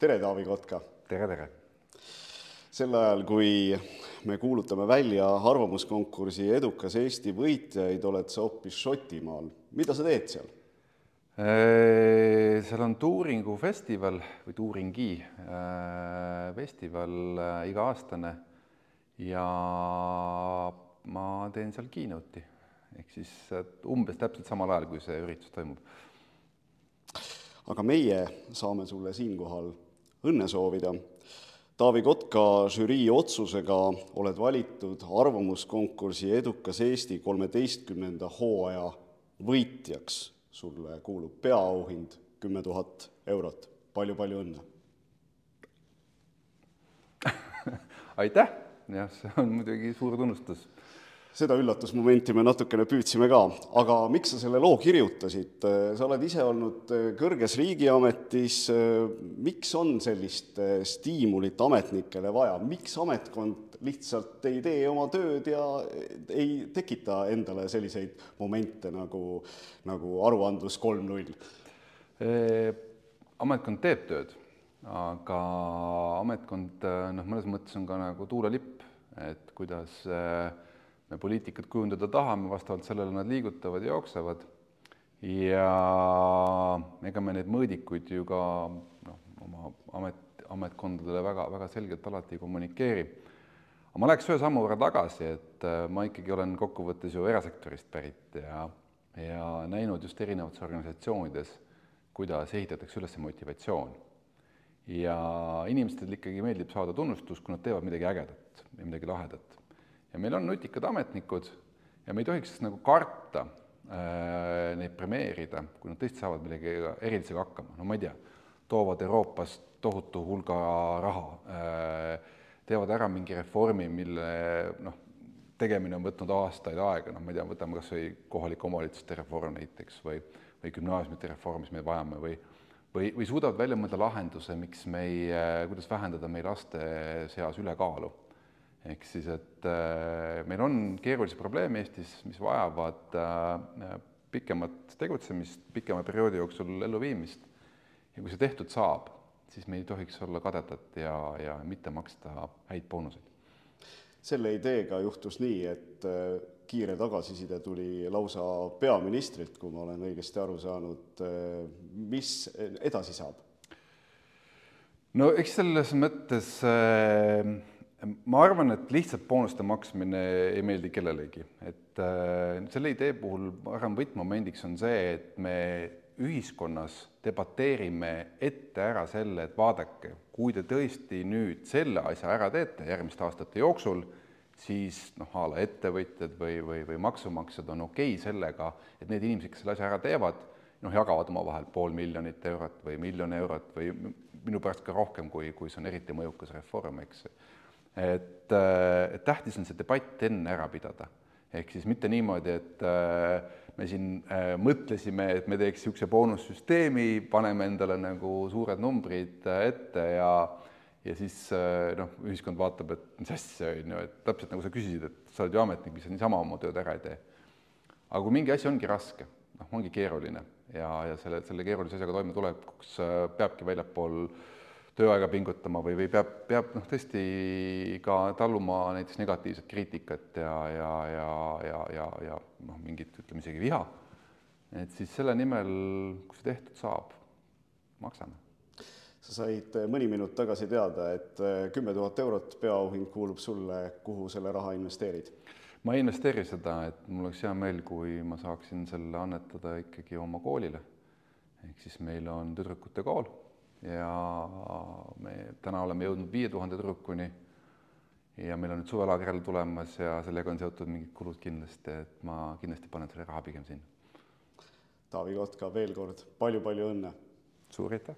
Tere, Taavi Kotka! Tere, tere! Sel ajal, kui me kuulutame välja arvamuskonkursi edukas Eesti võitjaid, oled sa hoopis Šotimaal. Mida sa teed seal? Seal on Tuuringu festival või Tuuringi festival iga-aastane ja ma teen seal keynote'i. Ehk siis umbes täpselt samal ajal, kui see üritus toimub. Aga meie saame sulle siinkohal õnne soovida. Taavi Kotka žürii otsusega oled valitud arvamuskonkursi edukas Eesti 13. hooaja võitjaks. Sulle kuulub peaauhind 10 000 eurot. Palju õnne! Aitäh! Jah, see on muidugi suur tunnustus. Seda üllatusmomenti me natukene püüdsime ka. Aga miks sa selle loo kirjutasid? Sa oled ise olnud kõrges riigiametis. Miks on sellist stiimulit ametnikele vaja? Miks ametkond lihtsalt ei tee oma tööd ja ei tekita endale selliseid momente nagu aruandlus 3.0? Ametkond teeb tööd, aga ametkond mõnes mõttes on ka nagu tuulelipp, et kuidas me poliitikat kujundada tahame, vastavalt sellele nad liigutavad ja jooksevad. Ja ega me neid mõõdikuid ju ka oma ametkondadele väga selgelt alati kommunikeeri. Aga ma läheks ühe sammu võrra tagasi, et ma ikkagi olen kokkuvõttes ju erasektorist pärit ja näinud just erinevates organisatsioonides, kuidas ehitatakse üles motivatsioon. Ja inimestel ikkagi meeldib saada tunnustus, kui nad teevad midagi ägedat ja midagi lahedat. Ja meil on nutikad ametnikud ja me ei tohiks nagu karta neid premeerida, kui nad tõesti saavad midagi erilisega hakkama. No ma ei tea, toovad Euroopast tohutu hulga raha, teevad ära mingi reformi, mille tegemine on võtnud aastaid aega. Ma ei tea, võtame kas või kohalike omavalitsuste reform näiteks või gümnaasiumite reform, mis me vajame või suudavad välja mõelda lahenduse, kuidas vähendada meie laste seas ülekaalu. Ehk siis, et meil on keerulisi probleeme Eestis, mis vajavad pikemat tegutsemist, pikema perioodi jooksul elluviimist. Ja kui see tehtud saab, siis me ei tohiks olla kadedad ja mitte maksta häid boonuseid. Selle ideega juhtus nii, et kiire tagasiside tuli lausa peaministrilt, kui ma olen õigesti aru saanud. Mis edasi saab? No eks selles mõttes ma arvan, et lihtsalt boonuste maksmine ei meeldi kellelegi. Et selle idee puhul võtmomendiks on see, et me ühiskonnas debateerime ette ära selle, et vaadake, kui te tõesti nüüd selle asja ära teete järgmiste aastate jooksul, siis ala ettevõtjad või maksumaksjad on okei sellega, et need inimesed, kes selle asja ära teevad, jagavad oma vahel 500 000 eurot või 1 000 000 eurot või minu pärast ka rohkem, kui see on eriti mõjukas reform, eks. Et tähtis on see debatt enne ära pidada. Ehk siis mitte niimoodi, et me siin mõtlesime, et me teeks niisuguse boonussüsteemi, paneme endale nagu suured numbrid ette ja siis ühiskond vaatab, et mis asja on, et täpselt nagu sa küsisid, et sa oled ju ametnik, mis niisama oma tööd ära ei tee. Aga kui mingi asi ongi raske, ongi keeruline ja selle keerulise asjaga toime tulekuks peabki väljapool tööaega pingutama või peab tõesti ka talluma näiteks negatiivset kriitikat ja mingit, ütleme isegi viha. Et siis selle nimel, kui see tehtud saab, maksame. Sa said mõni minut tagasi teada, et 10 000 eurot peaauhind kuulub sulle, kuhu selle raha investeerid? Ma ei investeeri seda, et mul oleks hea meel, kui ma saaksin selle annetada ikkagi oma koolile. Ehk siis meil on tüdrukute kool. Ja me täna oleme jõudnud 5000 tüdrukuni ja meil on nüüd suvelaager tulemas ja sellega on seotud mingid kulud kindlasti, et ma kindlasti panen selle raha pigem sinna. Taavi Kotka, veel kord palju õnne! Suur aitäh!